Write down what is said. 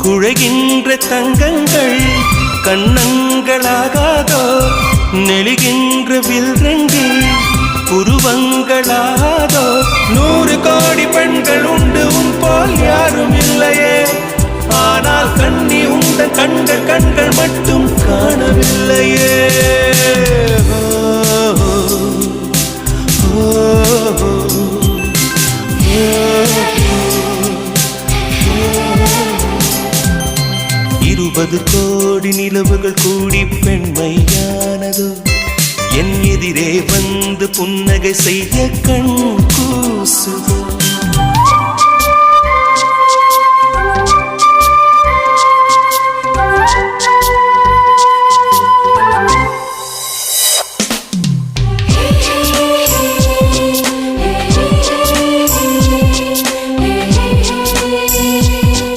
குழைகின்ற தங்கங்கள் கண்ணங்களாகாதோ நெளிகின்ற வில்ரங்கில் புருவங்களாதோ 100 கோடி பெண்கள் உண்டு உன் போல் யாரும் இல்லையே ஆனால் கண்ணி உண்ட கண்கள் மட்டும் காணவில்லையே இருபது கோடி நிலவுகள் கூடி பெண்மையானதோ என் எதிரே வந்து புன்னகை செய்ய கண் கூசுதோ